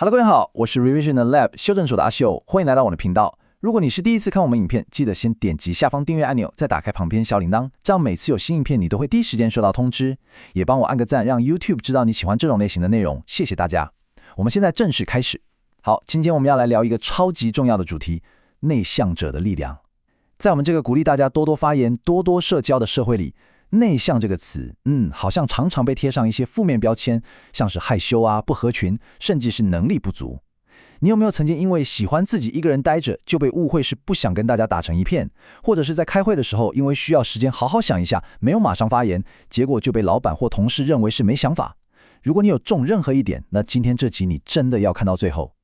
Hello，各位好，我是 Revision 的 Lab 修正手的阿秀，欢迎来到我的频道。如果你是第一次看我们影片，记得先点击下方订阅按钮，再打开旁边小铃铛，这样每次有新影片你都会第一时间收到通知。也帮我按个赞，让 YouTube 知道你喜欢这种类型的内容，谢谢大家。我们现在正式开始。好，今天我们要来聊一个超级重要的主题——内向者的力量。在我们这个鼓励大家多多发言、多多社交的社会里，内向这个词，好像常常被贴上一些负面标签，像是害羞啊、不合群，甚至是能力不足。你有没有曾经因为喜欢自己一个人待着，就被误会是不想跟大家打成一片，或者是在开会的时候，因为需要时间好好想一下，没有马上发言，结果就被老板或同事认为是没想法？如果你有中任何一点，那今天这集你真的要看到最后，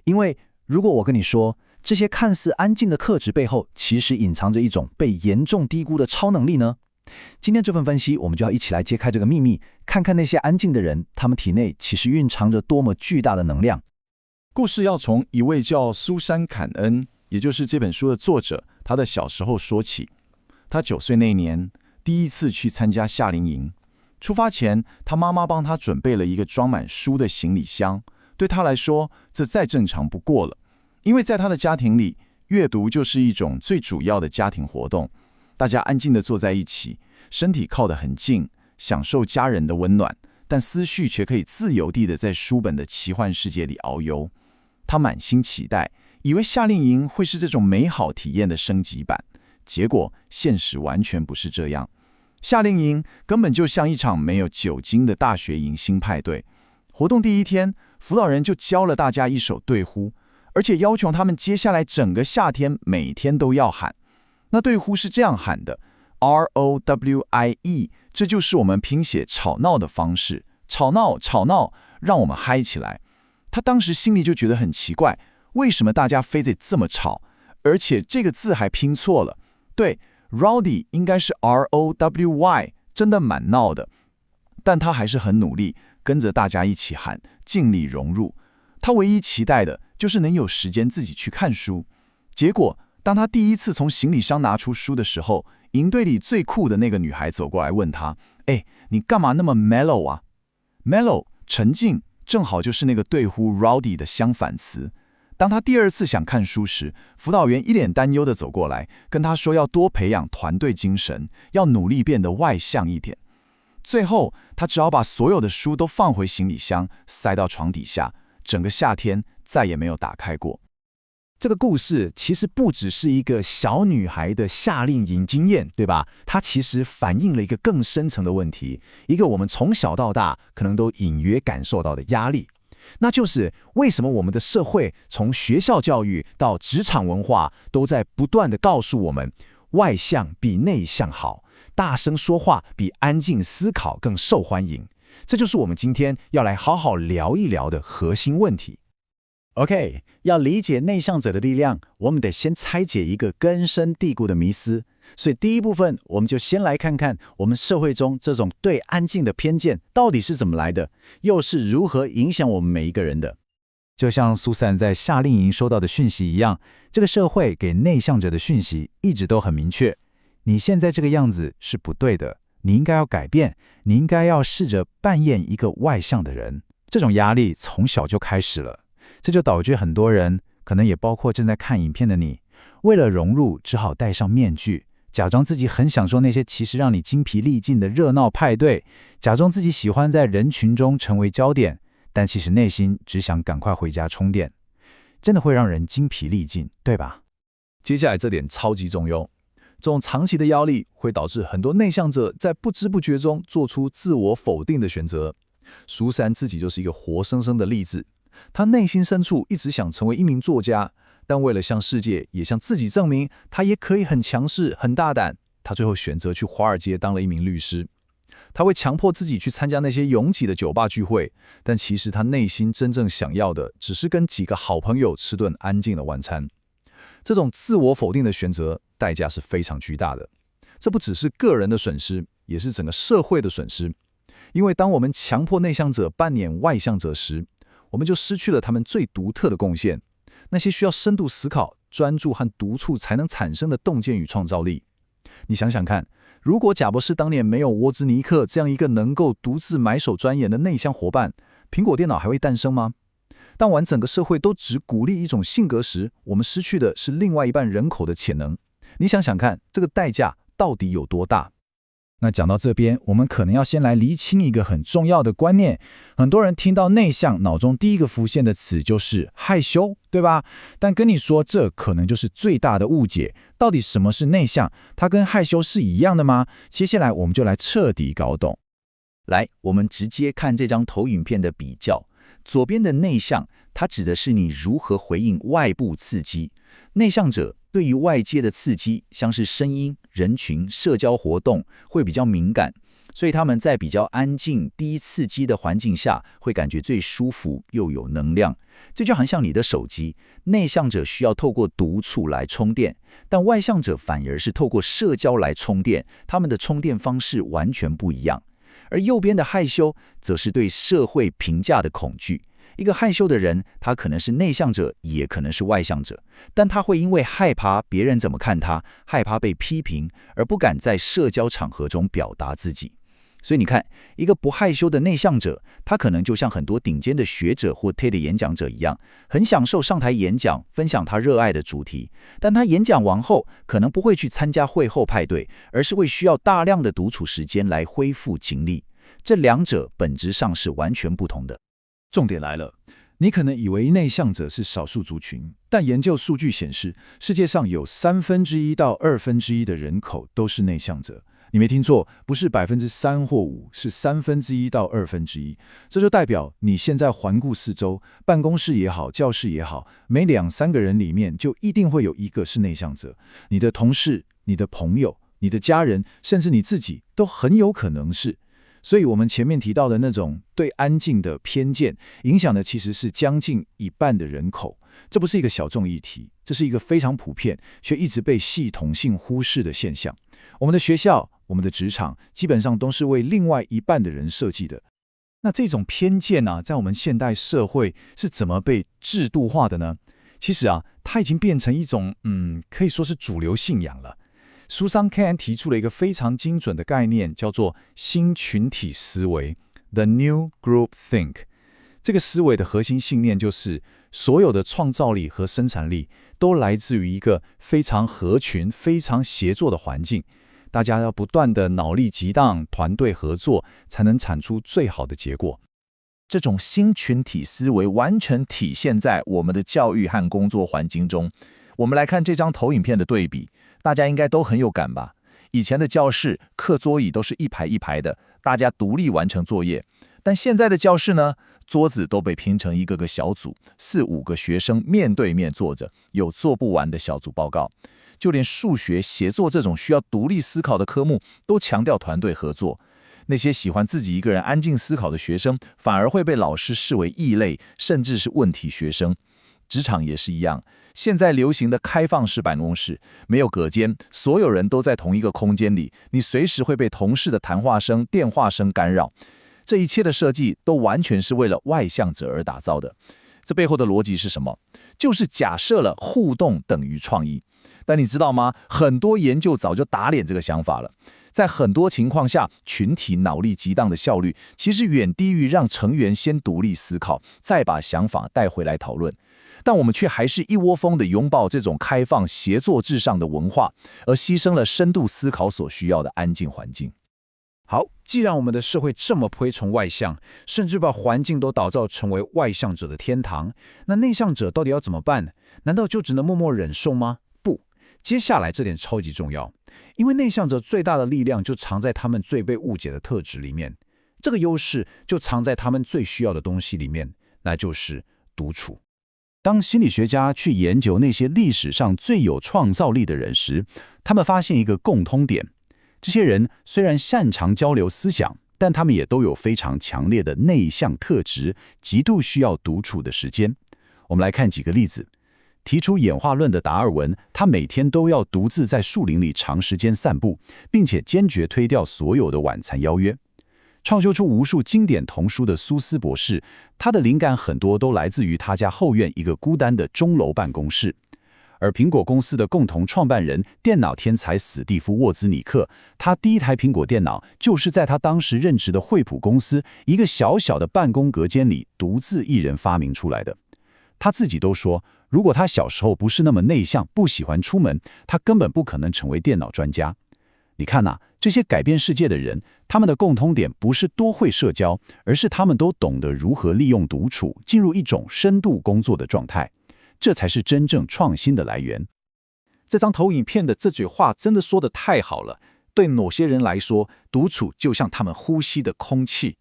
因为如果我跟你说，这些看似安静的特质背后，其实隐藏着一种被严重低估的超能力呢？今天这份分析，我们就要一起来揭开这个秘密，看看那些安静的人，他们体内其实蕴藏着多么巨大的能量。故事要从一位叫苏珊·坎恩，也就是这本书的作者，他的小时候说起。他9岁那年，第一次去参加夏令营。出发前，他妈妈帮他准备了一个装满书的行李箱。对他来说，这再正常不过了，因为在他的家庭里，阅读就是一种最主要的家庭活动。大家安静地坐在一起，身体靠得很近，享受家人的温暖，但思绪却可以自由地在书本的奇幻世界里遨游。他满心期待，以为夏令营会是这种美好体验的升级版，结果现实完全不是这样。夏令营根本就像一场没有酒精的大学迎新派对。活动第一天，辅导人就教了大家一首对呼，而且要求他们接下来整个夏天每天都要喊。那对呼是这样喊的 ROWIE， 这就是我们拼写吵闹的方式，吵闹吵闹，让我们嗨起来。他当时心里就觉得很奇怪，为什么大家非得这么吵，而且这个字还拼错了。对 Rowdy 应该是 ROWY， 真的蛮闹的。但他还是很努力，跟着大家一起喊，尽力融入。他唯一期待的就是能有时间自己去看书。结果当他第一次从行李箱拿出书的时候，营队里最酷的那个女孩走过来问他：你干嘛那么 mellow 啊？ mellow 沉静正好就是那个对呼 rowdy 的相反词。当他第二次想看书时，辅导员一脸担忧地走过来，跟他说要多培养团队精神，要努力变得外向一点。最后他只好把所有的书都放回行李箱，塞到床底下，整个夏天再也没有打开过。这个故事其实不只是一个小女孩的夏令营经验，对吧？它其实反映了一个更深层的问题，一个我们从小到大可能都隐约感受到的压力。那就是为什么我们的社会从学校教育到职场文化，都在不断地告诉我们，外向比内向好，大声说话比安静思考更受欢迎。这就是我们今天要来好好聊一聊的核心问题。OK， 要理解内向者的力量，我们得先拆解一个根深蒂固的迷思。所以第一部分，我们就先来看看我们社会中这种对安静的偏见到底是怎么来的，又是如何影响我们每一个人的。就像苏珊在夏令营收到的讯息一样，这个社会给内向者的讯息一直都很明确：你现在这个样子是不对的，你应该要改变，你应该要试着扮演一个外向的人。这种压力从小就开始了。这就导致很多人，可能也包括正在看影片的你，为了融入只好戴上面具，假装自己很享受那些其实让你精疲力尽的热闹派对，假装自己喜欢在人群中成为焦点，但其实内心只想赶快回家充电。真的会让人精疲力尽，对吧？接下来这点超级重要，这种长期的压力会导致很多内向者在不知不觉中做出自我否定的选择。苏珊自己就是一个活生生的例子。他内心深处一直想成为一名作家，但为了向世界也向自己证明他也可以很强势很大胆，他最后选择去华尔街当了一名律师。他会强迫自己去参加那些拥挤的酒吧聚会，但其实他内心真正想要的只是跟几个好朋友吃顿安静的晚餐。这种自我否定的选择代价是非常巨大的，这不只是个人的损失，也是整个社会的损失。因为当我们强迫内向者扮演外向者时，我们就失去了他们最独特的贡献，那些需要深度思考、专注和独处才能产生的洞见与创造力。你想想看，如果贾博士当年没有沃兹尼克这样一个能够独自埋首钻研的内向伙伴，苹果电脑还会诞生吗？当完整个社会都只鼓励一种性格时，我们失去的是另外一半人口的潜能。你想想看，这个代价到底有多大？那讲到这边，我们可能要先来厘清一个很重要的观念。很多人听到内向，脑中第一个浮现的词就是害羞，对吧？但跟你说，这可能就是最大的误解。到底什么是内向？它跟害羞是一样的吗？接下来我们就来彻底搞懂。来，我们直接看这张投影片的比较。左边的内向，它指的是你如何回应外部刺激。内向者对于外界的刺激，像是声音、人群、社交活动，会比较敏感，所以他们在比较安静、低刺激的环境下，会感觉最舒服又有能量。这就好像你的手机，内向者需要透过独处来充电，但外向者反而是透过社交来充电，他们的充电方式完全不一样。而右边的害羞，则是对社会评价的恐惧。一个害羞的人，他可能是内向者，也可能是外向者，但他会因为害怕别人怎么看他，害怕被批评，而不敢在社交场合中表达自己。所以你看，一个不害羞的内向者，他可能就像很多顶尖的学者或 TED 演讲者一样，很享受上台演讲，分享他热爱的主题。但他演讲完后，可能不会去参加会后派对，而是会需要大量的独处时间来恢复精力。这两者本质上是完全不同的。重点来了，你可能以为内向者是少数族群，但研究数据显示，世界上有1/3到1/2的人口都是内向者。你没听错，不是3%或5%，是1/3到1/2。这就代表你现在环顾四周，办公室也好，教室也好，每2-3个人里面就一定会有一个是内向者。你的同事、你的朋友、你的家人，甚至你自己，都很有可能是。所以我们前面提到的那种对安静的偏见，影响的其实是将近1半的人口。这不是一个小众议题，这是一个非常普遍却一直被系统性忽视的现象。我们的学校、我们的职场，基本上都是为另外1半的人设计的。那这种偏见啊，在我们现代社会是怎么被制度化的呢？其实啊，它已经变成一种可以说是主流信仰了。书上 Ken 提出了一个非常精准的概念，叫做新群体思维 The New Group Think。 这个思维的核心信念就是，所有的创造力和生产力都来自于一个非常合群、非常协作的环境。大家要不断的脑力激荡，团队合作，才能产出最好的结果。这种新群体思维完全体现在我们的教育和工作环境中。我们来看这张投影片的对比，大家应该都很有感吧？以前的教室课桌椅都是一排一排的，大家独立完成作业。但现在的教室呢，桌子都被拼成一个个小组，4-5个学生面对面坐着，有做不完的小组报告。就连数学、写作这种需要独立思考的科目，都强调团队合作。那些喜欢自己一个人安静思考的学生，反而会被老师视为异类，甚至是问题学生。职场也是一样，现在流行的开放式办公室，没有隔间，所有人都在同一个空间里，你随时会被同事的谈话声、电话声干扰。这一切的设计都完全是为了外向者而打造的。这背后的逻辑是什么？就是假设了互动等于创意。但你知道吗？很多研究早就打脸这个想法了。在很多情况下，群体脑力激荡的效率其实远低于让成员先独立思考，再把想法带回来讨论。但我们却还是一窝蜂地拥抱这种开放、协作至上的文化，而牺牲了深度思考所需要的安静环境。好，既然我们的社会这么推崇外向，甚至把环境都打造成为外向者的天堂，那内向者到底要怎么办？难道就只能默默忍受吗？不，接下来这点超级重要，因为内向者最大的力量就藏在他们最被误解的特质里面，这个优势就藏在他们最需要的东西里面，那就是独处。当心理学家去研究那些历史上最有创造力的人时，他们发现一个共通点：这些人虽然擅长交流思想，但他们也都有非常强烈的内向特质，极度需要独处的时间。我们来看几个例子。提出演化论的达尔文，他每天都要独自在树林里长时间散步，并且坚决推掉所有的晚餐邀约。创修出无数经典童书的苏斯博士，他的灵感很多都来自于他家后院一个孤单的钟楼办公室。而苹果公司的共同创办人、电脑天才史蒂夫·沃兹尼克，他第一台苹果电脑就是在他当时任职的惠普公司一个小小的办公隔间里独自一人发明出来的。他自己都说，如果他小时候不是那么内向，不喜欢出门，他根本不可能成为电脑专家。你看呐，这些改变世界的人，他们的共通点不是多会社交，而是他们都懂得如何利用独处，进入一种深度工作的状态。这才是真正创新的来源。这张投影片的这句话真的说得太好了。对某些人来说，独处就像他们呼吸的空气。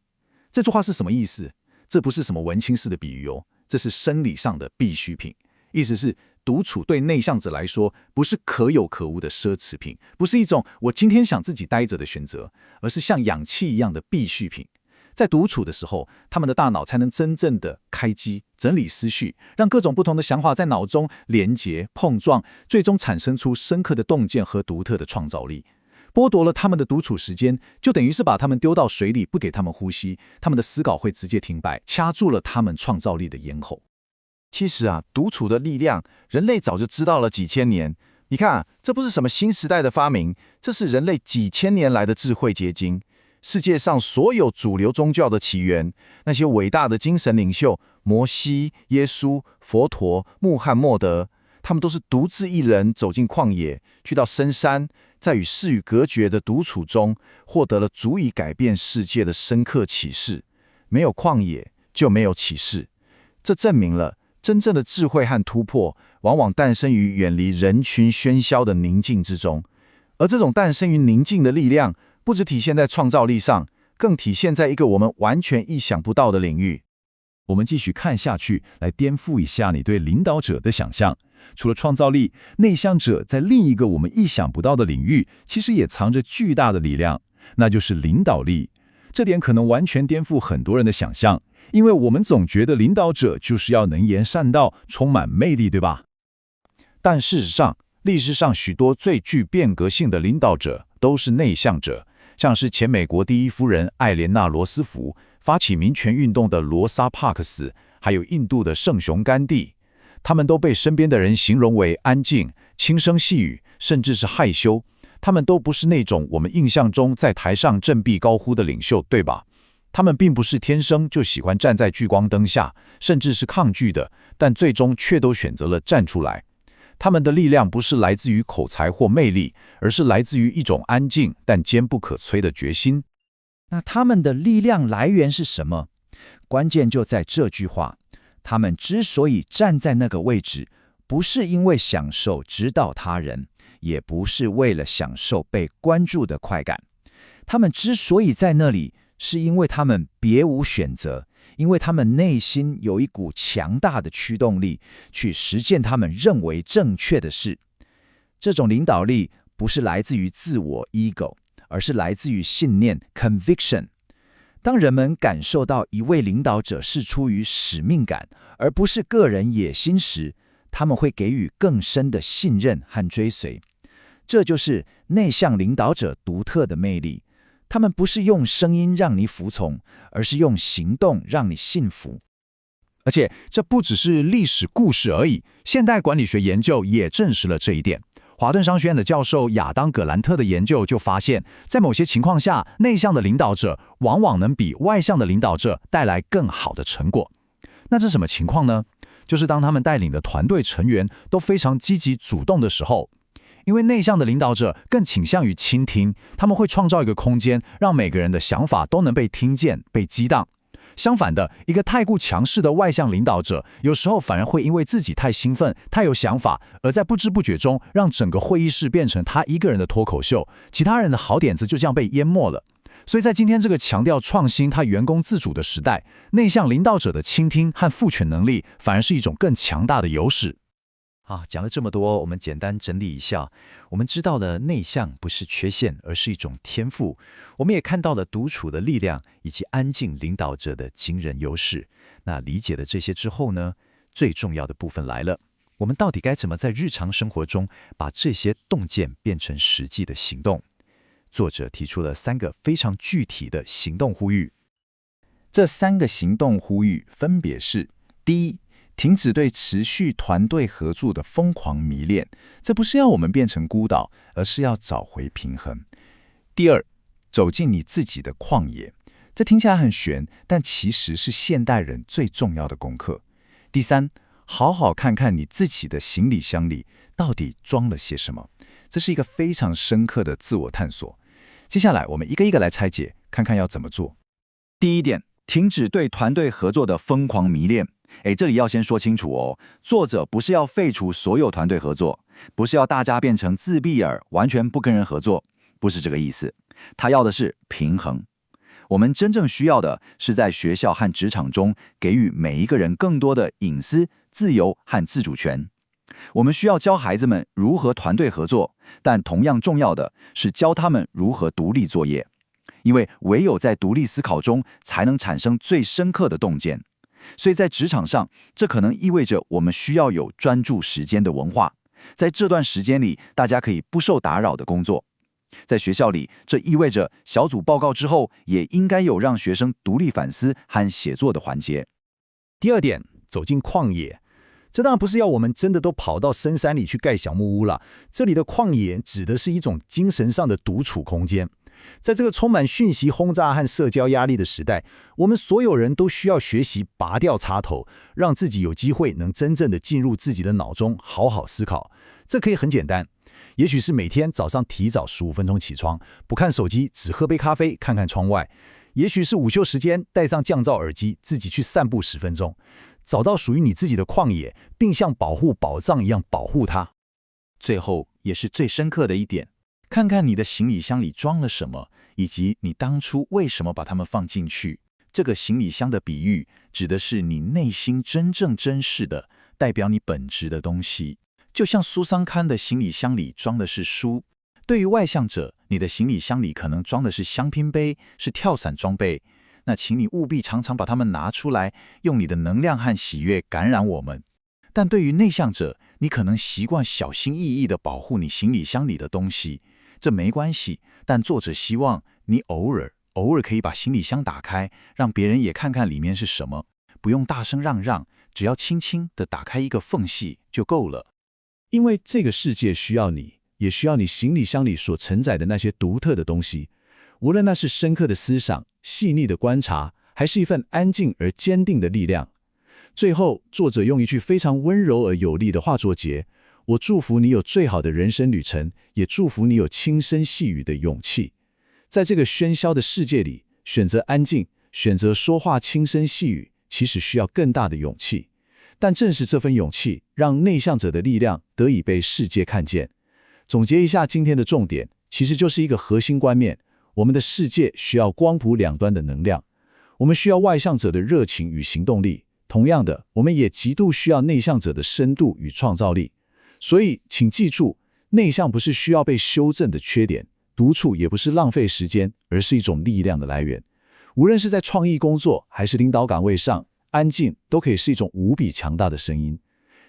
这句话是什么意思？这不是什么文青式的比喻哦，这是生理上的必需品。意思是，独处对内向者来说，不是可有可无的奢侈品，不是一种我今天想自己待着的选择，而是像氧气一样的必需品。在独处的时候，他们的大脑才能真正的开机，整理思绪，让各种不同的想法在脑中连结、碰撞，最终产生出深刻的洞见和独特的创造力。剥夺了他们的独处时间，就等于是把他们丢到水里，不给他们呼吸，他们的思考会直接停摆，掐住了他们创造力的咽喉。其实啊，独处的力量，人类早就知道了几千年。你看啊，这不是什么新时代的发明，这是人类几千年来的智慧结晶。世界上所有主流宗教的起源，那些伟大的精神领袖，摩西、耶稣、佛陀、穆罕默德，他们都是独自一人走进旷野，去到深山，在与世与隔绝的独处中，获得了足以改变世界的深刻启示。没有旷野，就没有启示。这证明了真正的智慧和突破，往往诞生于远离人群喧嚣的宁静之中。而这种诞生于宁静的力量，不只体现在创造力上，更体现在一个我们完全意想不到的领域。我们继续看下去，来颠覆一下你对领导者的想象。除了创造力，内向者在另一个我们意想不到的领域，其实也藏着巨大的力量，那就是领导力。这点可能完全颠覆很多人的想象，因为我们总觉得领导者就是要能言善道，充满魅力，对吧？但事实上，历史上许多最具变革性的领导者都是内向者，像是前美国第一夫人艾莲娜·罗斯福，发起民权运动的罗莎·帕克斯，还有印度的圣雄甘地。他们都被身边的人形容为安静、轻声细语，甚至是害羞。他们都不是那种我们印象中在台上振臂高呼的领袖，对吧？他们并不是天生就喜欢站在聚光灯下，甚至是抗拒的，但最终却都选择了站出来。他们的力量不是来自于口才或魅力，而是来自于一种安静但坚不可摧的决心。那他们的力量来源是什么？关键就在这句话。他们之所以站在那个位置，不是因为享受指导他人，也不是为了享受被关注的快感。他们之所以在那里，是因为他们别无选择，因为他们内心有一股强大的驱动力，去实践他们认为正确的事。这种领导力不是来自于自我 ego， 而是来自于信念 conviction。当人们感受到一位领导者是出于使命感，而不是个人野心时，他们会给予更深的信任和追随。这就是内向领导者独特的魅力。他们不是用声音让你服从，而是用行动让你信服。而且这不只是历史故事而已，现代管理学研究也证实了这一点。华顿商学院的教授亚当·葛兰特的研究就发现，在某些情况下，内向的领导者往往能比外向的领导者带来更好的成果。那这是什么情况呢？就是当他们带领的团队成员都非常积极主动的时候。因为内向的领导者更倾向于倾听，他们会创造一个空间，让每个人的想法都能被听见、被激荡。相反的，一个太过强势的外向领导者，有时候反而会因为自己太兴奋、太有想法，而在不知不觉中让整个会议室变成他一个人的脱口秀，其他人的好点子就这样被淹没了。所以在今天这个强调创新和员工自主的时代，内向领导者的倾听和赋权能力反而是一种更强大的优势。好，讲了这么多，我们简单整理一下。我们知道了内向不是缺陷，而是一种天赋。我们也看到了独处的力量，以及安静领导者的惊人优势。那理解了这些之后呢，最重要的部分来了。我们到底该怎么在日常生活中把这些洞见变成实际的行动？作者提出了3个非常具体的行动呼吁。这3个行动呼吁分别是：第一，停止对持续团队合作的疯狂迷恋，这不是要我们变成孤岛，而是要找回平衡。第二，走进你自己的旷野，这听起来很玄，但其实是现代人最重要的功课。第三，好好看看你自己的行李箱里到底装了些什么。这是一个非常深刻的自我探索。接下来我们一个一个来拆解，看看要怎么做。第一点，停止对团队合作的疯狂迷恋。这里要先说清楚哦，作者不是要废除所有团队合作，不是要大家变成自闭儿，完全不跟人合作，不是这个意思。他要的是平衡。我们真正需要的是在学校和职场中给予每一个人更多的隐私、自由和自主权。我们需要教孩子们如何团队合作，但同样重要的是教他们如何独立作业。因为唯有在独立思考中，才能产生最深刻的洞见。所以在职场上，这可能意味着我们需要有专注时间的文化，在这段时间里，大家可以不受打扰的工作。在学校里，这意味着小组报告之后，也应该有让学生独立反思和写作的环节。第二点，走进旷野。这当然不是要我们真的都跑到深山里去盖小木屋了，这里的旷野指的是一种精神上的独处空间。在这个充满讯息轰炸和社交压力的时代，我们所有人都需要学习拔掉插头，让自己有机会能真正的进入自己的脑中，好好思考。这可以很简单，也许是每天早上提早15分钟起床，不看手机，只喝杯咖啡，看看窗外；也许是午休时间，戴上降噪耳机，自己去散步10分钟，找到属于你自己的旷野，并像保护宝藏一样保护它。最后，也是最深刻的一点，看看你的行李箱里装了什么，以及你当初为什么把它们放进去。这个行李箱的比喻，指的是你内心真正珍视的、代表你本质的东西。就像苏桑刊的行李箱里装的是书，对于外向者，你的行李箱里可能装的是香槟杯，是跳伞装备。那请你务必常常把它们拿出来，用你的能量和喜悦感染我们。但对于内向者，你可能习惯小心翼翼地保护你行李箱里的东西。这没关系，但作者希望你偶尔可以把行李箱打开，让别人也看看里面是什么。不用大声嚷，只要轻轻地打开一个缝隙就够了。因为这个世界需要你，也需要你行李箱里所承载的那些独特的东西。无论那是深刻的思想、细腻的观察，还是一份安静而坚定的力量。最后，作者用一句非常温柔而有力的话作结：我祝福你有最好的人生旅程，也祝福你有轻声细语的勇气。在这个喧嚣的世界里，选择安静，选择说话轻声细语，其实需要更大的勇气。但正是这份勇气，让内向者的力量得以被世界看见。总结一下今天的重点，其实就是一个核心观念：我们的世界需要光谱两端的能量。我们需要外向者的热情与行动力，同样的，我们也极度需要内向者的深度与创造力。所以，请记住，内向不是需要被修正的缺点，独处也不是浪费时间，而是一种力量的来源。无论是在创意工作还是领导岗位上，安静都可以是一种无比强大的声音。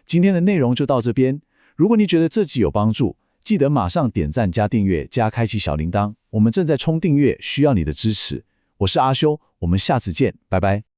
今天的内容就到这边。如果你觉得这集有帮助，记得马上点赞加订阅加开启小铃铛。我们正在冲订阅，需要你的支持。我是阿修，我们下次见，拜拜。